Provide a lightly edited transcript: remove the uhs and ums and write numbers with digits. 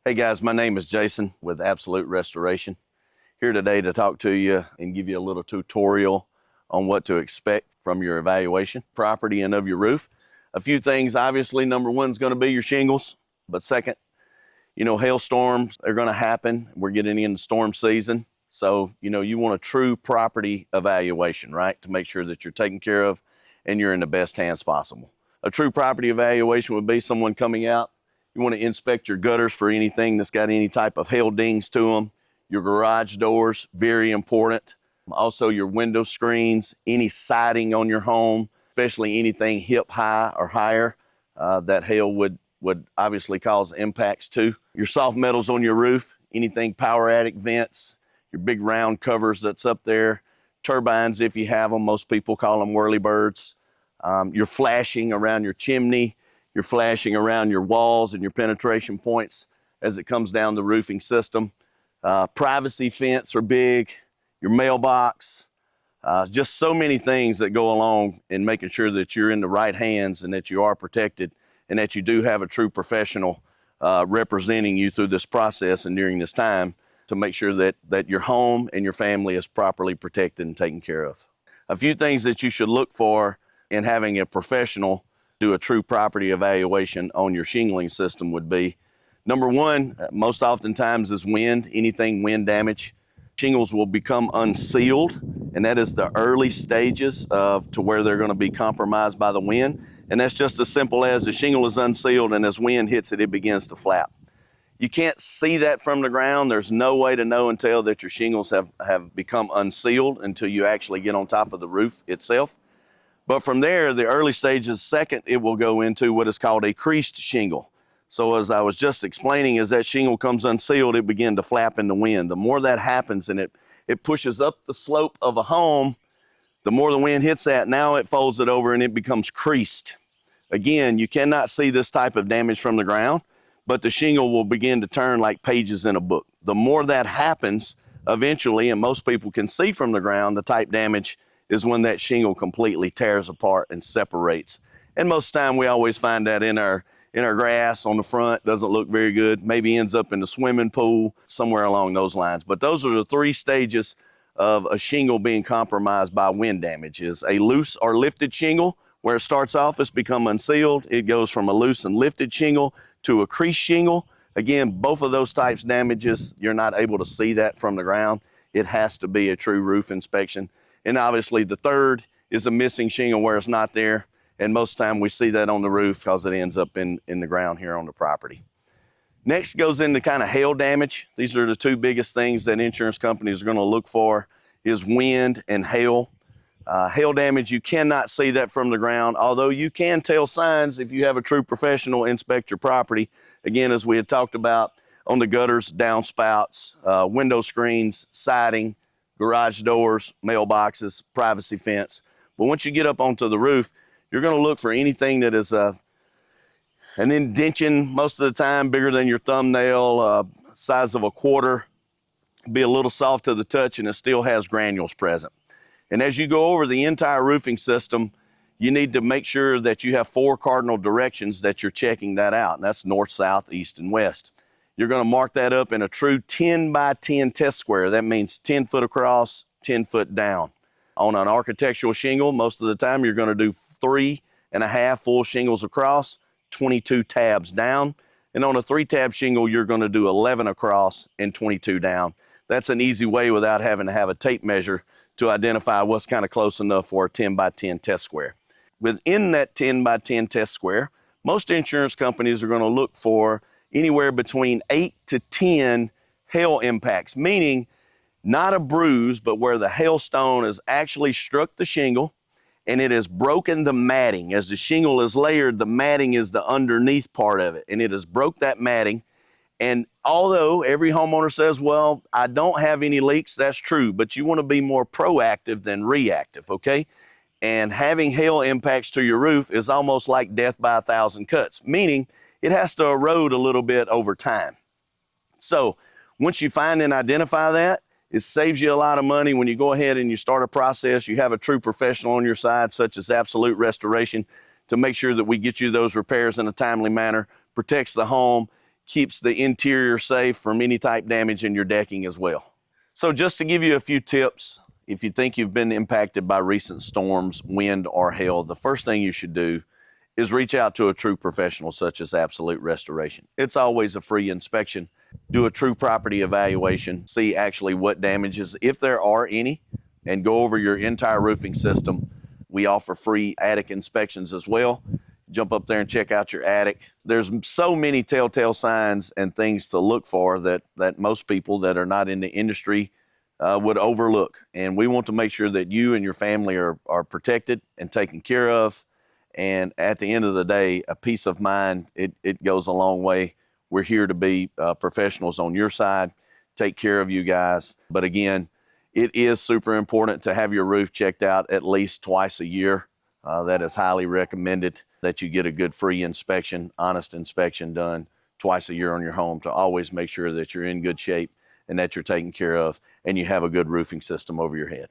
Hey guys, my name is Jason with Absolute Restoration. Here today to talk to you and give you a little tutorial on what to expect from your evaluation, property and of your roof. A few things, obviously, number one is going to be your shingles, but second, hailstorms are going to happen. We're getting into storm season. So, you want a true property evaluation, right? To make sure that you're taken care of and you're in the best hands possible. A true property evaluation would be someone coming out. You want to inspect your gutters for anything that's got any type of hail dings to them. Your garage doors, very important. Also your window screens, any siding on your home, especially anything hip high or higher, that hail would obviously cause impacts to. Your soft metals on your roof, anything power attic vents, your big round covers that's up there, turbines if you have them, most people call them whirlybirds. Your flashing around your chimney, your flashing around your walls and your penetration points as it comes down the roofing system. Privacy fence are big, your mailbox, just so many things that go along in making sure that you're in the right hands and that you are protected and that you do have a true professional representing you through this process and during this time to make sure that your home and your family is properly protected and taken care of. A few things that you should look for in having a professional do a true property evaluation on your shingling system would be, number one, most oftentimes is wind, anything wind damage. Shingles will become unsealed, and that is the early stages to where they're going to be compromised by the wind. And that's just as simple as the shingle is unsealed, and as wind hits it, it begins to flap. You can't see that from the ground. There's no way to know and tell that your shingles have become unsealed until you actually get on top of the roof itself. But from there, the early stages, second, it will go into what is called a creased shingle. So as I was just explaining, as that shingle comes unsealed, it begins to flap in the wind. The more that happens and it pushes up the slope of a home, the more the wind hits that, now it folds it over and it becomes creased. Again, you cannot see this type of damage from the ground, but the shingle will begin to turn like pages in a book. The more that happens, eventually, and most people can see from the ground, the type damage is when that shingle completely tears apart and separates. And most of the time we always find that in our grass on the front, doesn't look very good, maybe ends up in the swimming pool, somewhere along those lines. But those are the three stages of a shingle being compromised by wind damage. Is a loose or lifted shingle, where it starts off, it's become unsealed. It goes from a loose and lifted shingle to a creased shingle. Again, both of those types of damages, you're not able to see that from the ground. It has to be a true roof inspection. And obviously the third is a missing shingle where it's not there. And most of the time we see that on the roof because it ends up in the ground here on the property. Next goes into kind of hail damage. These are the two biggest things that insurance companies are going to look for is wind and hail. Hail damage, you cannot see that from the ground, although you can tell signs if you have a true professional inspect your property. Again, as we had talked about on the gutters, downspouts, window screens, siding, garage doors, mailboxes, privacy fence. But once you get up onto the roof, you're going to look for anything that is an indention, most of the time bigger than your thumbnail, size of a quarter, be a little soft to the touch, and it still has granules present. And as you go over the entire roofing system, you need to make sure that you have 4 cardinal directions that you're checking that out, and that's north, south, east, and west. You're going to mark that up in a true 10 by 10 test square. That means 10 foot across, 10 foot down. On an architectural shingle, most of the time you're going to do 3.5 full shingles across, 22 tabs down. And on a 3-tab shingle, you're going to do 11 across and 22 down. That's an easy way without having to have a tape measure to identify what's kind of close enough for a 10 by 10 test square. Within that 10 by 10 test square, most insurance companies are going to look for anywhere between 8 to 10 hail impacts, meaning not a bruise, but where the hailstone has actually struck the shingle and it has broken the matting. As the shingle is layered, the matting is the underneath part of it, and it has broke that matting. And although every homeowner says, well, I don't have any leaks, that's true, but you want to be more proactive than reactive, okay? And having hail impacts to your roof is almost like death by 1,000 cuts, meaning it has to erode a little bit over time. So once you find and identify that, it saves you a lot of money when you go ahead and you start a process. You have a true professional on your side, such as Absolute Restoration, to make sure that we get you those repairs in a timely manner, protects the home. keeps the interior safe from any type damage in your decking as well. So just to give you a few tips, if you think you've been impacted by recent storms, wind, or hail, the first thing you should do is reach out to a true professional such as Absolute Restoration. It's always a free inspection. Do a true property evaluation, see actually what damages, if there are any, and go over your entire roofing system. We offer free attic inspections as well. Jump up there and check out your attic. There's so many telltale signs and things to look for that most people that are not in the industry would overlook. And we want to make sure that you and your family are protected and taken care of. And at the end of the day, a peace of mind, it goes a long way. We're here to be professionals on your side, take care of you guys. But again, it is super important to have your roof checked out at least twice a year. That is highly recommended that you get a good free inspection, honest inspection done twice a year on your home to always make sure that you're in good shape and that you're taken care of and you have a good roofing system over your head.